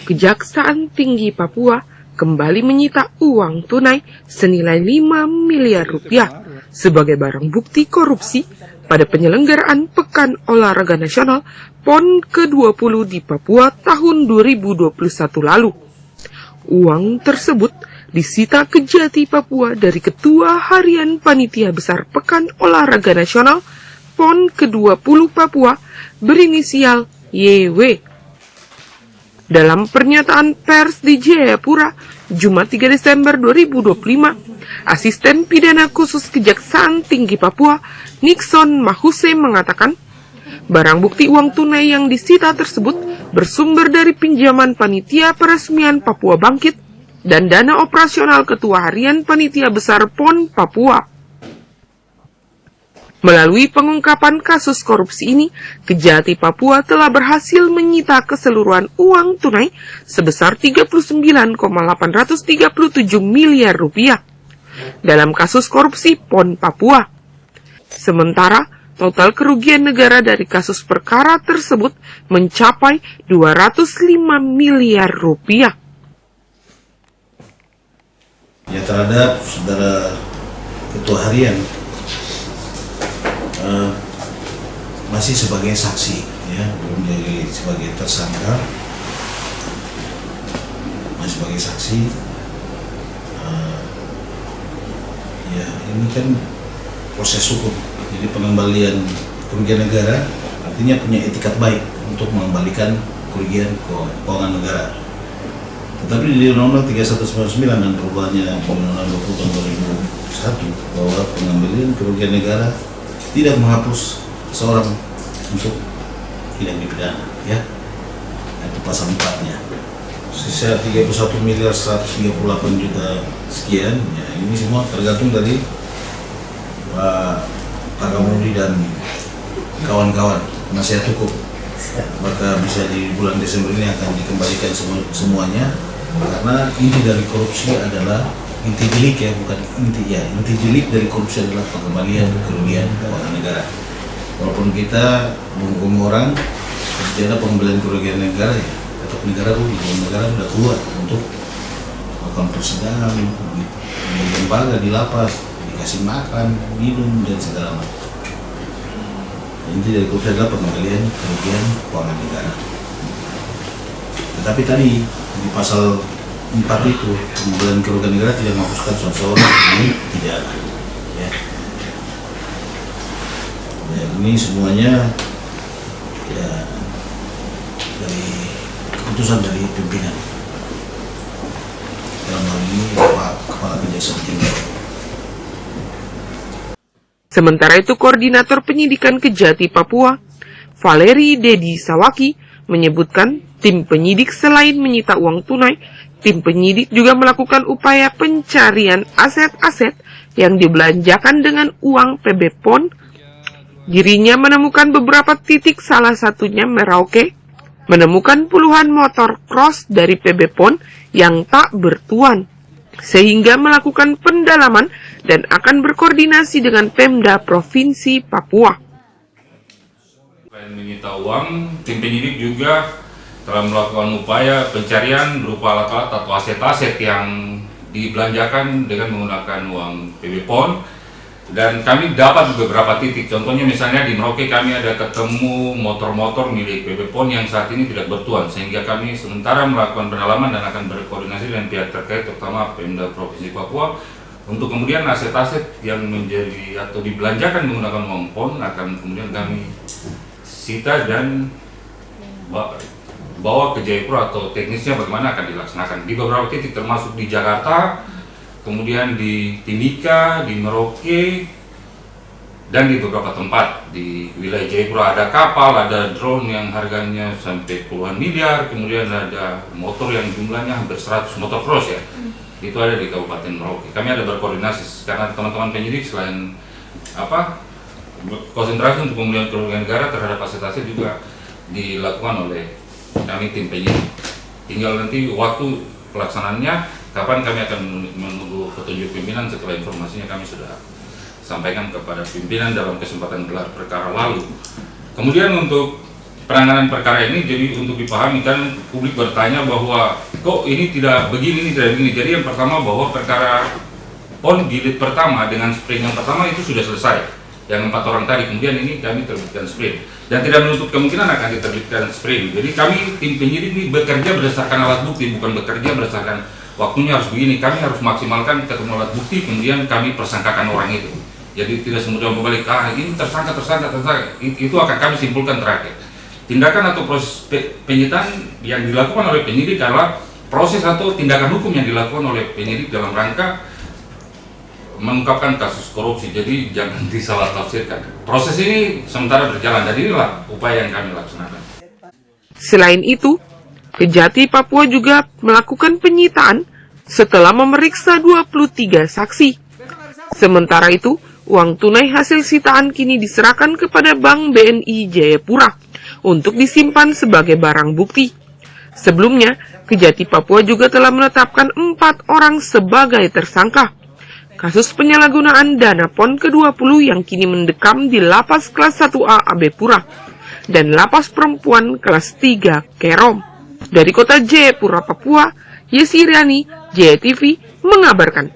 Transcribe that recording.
Kejaksaan Tinggi Papua kembali menyita uang tunai senilai 5 miliar rupiah sebagai barang bukti korupsi pada penyelenggaraan Pekan Olahraga Nasional PON ke-20 di Papua tahun 2021 lalu. Uang tersebut disita Kejati Papua dari Ketua Harian Panitia Besar Pekan Olahraga Nasional PON ke-20 Papua berinisial YW. Dalam pernyataan pers di Jayapura, Jumat 3 Desember 2025, Asisten Pidana Khusus Kejaksaan Tinggi Papua, Nixon Mahuse mengatakan, barang bukti uang tunai yang disita tersebut bersumber dari pinjaman Panitia Peresmian Papua Bangkit dan dana operasional Ketua Harian Panitia Besar PON Papua. Melalui pengungkapan kasus korupsi ini, Kejati Papua telah berhasil menyita keseluruhan uang tunai sebesar 39,837 miliar rupiah dalam kasus korupsi PON Papua. Sementara, total kerugian negara dari kasus perkara tersebut mencapai 205 miliar rupiah. Ya, terhadap saudara Ketua Harian masih sebagai saksi, ya, belum jadi sebagai tersangka, masih sebagai saksi. Ya, ini kan proses hukum, jadi pengembalian kerugian negara artinya punya etikat baik untuk mengembalikan kerugian keuangan negara. Tetapi di Undang-Undang 3199 dan perubahannya Undang-Undang 20 tahun 2001 bahwa pengembalian kerugian negara tidak menghapus seorang untuk tidak dipidana, ya. Itu pasal 4-nya. Sisa 31 miliar 138 juta sekian, ya, ini semua tergantung dari Pak Kamudi dan kawan-kawan penasihat hukum. Maka bisa di bulan Desember ini akan dikembalikan semuanya, karena inti dari korupsi adalah inti delik, ya, bukan inti, ya, inti delik dari korupsi adalah pengembalian kerugian keuangan negara. Walaupun kita menghukum orang, tidak ada pengembalian kerugian negara, ya, tetap negara rugi. Negara sudah keluar untuk melakukan persidangan, di lembaga, di lapas, dikasih makan, minum, dan segala macam. Inti dari korupsi adalah pengembalian kerugian keuangan negara. Tetapi tadi di pasal 4 itu pengembalian kerugian negara tidak menghapuskan seseorang, ini tidak ada, ya. Ya, ini semuanya, ya, dari keputusan dari pimpinan, dalam hal ini Pak Kepala Kejaksaan Tinggi. Sementara itu, Koordinator Penyidikan Kejati Papua, Valeri Dedi Sawaki, menyebutkan tim penyidik selain menyita uang tunai, tim penyidik juga melakukan upaya pencarian aset-aset yang dibelanjakan dengan uang PB PON. Dirinya menemukan beberapa titik, salah satunya Merauke, menemukan puluhan motor cross dari PB PON yang tak bertuan, sehingga melakukan pendalaman dan akan berkoordinasi dengan Pemda Provinsi Papua. Selain menyita uang, tim penyidik juga telah melakukan upaya pencarian berupa alat-alat atau aset-aset yang dibelanjakan dengan menggunakan uang PB PON, dan kami dapat beberapa titik. Contohnya misalnya di Merauke kami ada ketemu motor-motor milik PB PON yang saat ini tidak bertuan, sehingga kami sementara melakukan pendalaman dan akan berkoordinasi dengan pihak terkait, terutama Pemda Provinsi Papua, untuk kemudian aset-aset yang menjadi atau dibelanjakan menggunakan uang PON akan kemudian kami sita dan bawa ke Jayapura, atau teknisnya bagaimana akan dilaksanakan di beberapa titik, termasuk di Jakarta, kemudian di Timika, di Merauke, dan di beberapa tempat di wilayah Jayapura. Ada kapal, ada drone yang harganya sampai puluhan miliar, kemudian ada motor yang jumlahnya hampir 100 motor cross, ya. Itu ada di Kabupaten Merauke. Kami ada berkoordinasi karena teman-teman penyidik selain konsentrasi untuk pemulihan kerugian negara terhadap aset-aset juga dilakukan oleh kami tim penyidik. Tinggal nanti waktu pelaksanaannya kapan, kami akan menunggu petunjuk pimpinan. Setelah informasinya kami sudah sampaikan kepada pimpinan dalam kesempatan gelar perkara lalu. Kemudian untuk penanganan perkara ini. Jadi untuk dipahami kan publik bertanya bahwa kok ini tidak begini, ini tidak begini. Jadi yang pertama bahwa perkara PON jilid pertama dengan sprint yang pertama itu sudah selesai. Yang 4 orang tadi, kemudian ini kami terbitkan sprint. Dan tidak menutup kemungkinan akan diterbitkan sprint. Jadi kami tim penyidik ini bekerja berdasarkan alat bukti, bukan bekerja berdasarkan waktunya harus begini. Kami harus maksimalkan ketemu alat bukti, kemudian kami persangkakan orang itu. Jadi tidak semudah membalik, ini tersangka. Itu akan kami simpulkan terakhir. Tindakan atau proses penyitaan yang dilakukan oleh penyidik adalah proses atau tindakan hukum yang dilakukan oleh penyidik dalam rangka mengungkapkan kasus korupsi. Jadi jangan disalah tafsirkan. Proses ini sementara berjalan dan inilah upaya yang kami laksanakan. Selain itu, Kejati Papua juga melakukan penyitaan setelah memeriksa 23 saksi. Sementara itu, uang tunai hasil sitaan kini diserahkan kepada Bank BNI Jayapura untuk disimpan sebagai barang bukti. Sebelumnya, Kejati Papua juga telah menetapkan 4 orang sebagai tersangka. Kasus penyalahgunaan dana PON ke-20 yang kini mendekam di Lapas kelas 1A Abepura dan Lapas Perempuan kelas 3 Kerom. Dari kota Jayapura, Papua, Yesi Riani, JTV mengabarkan.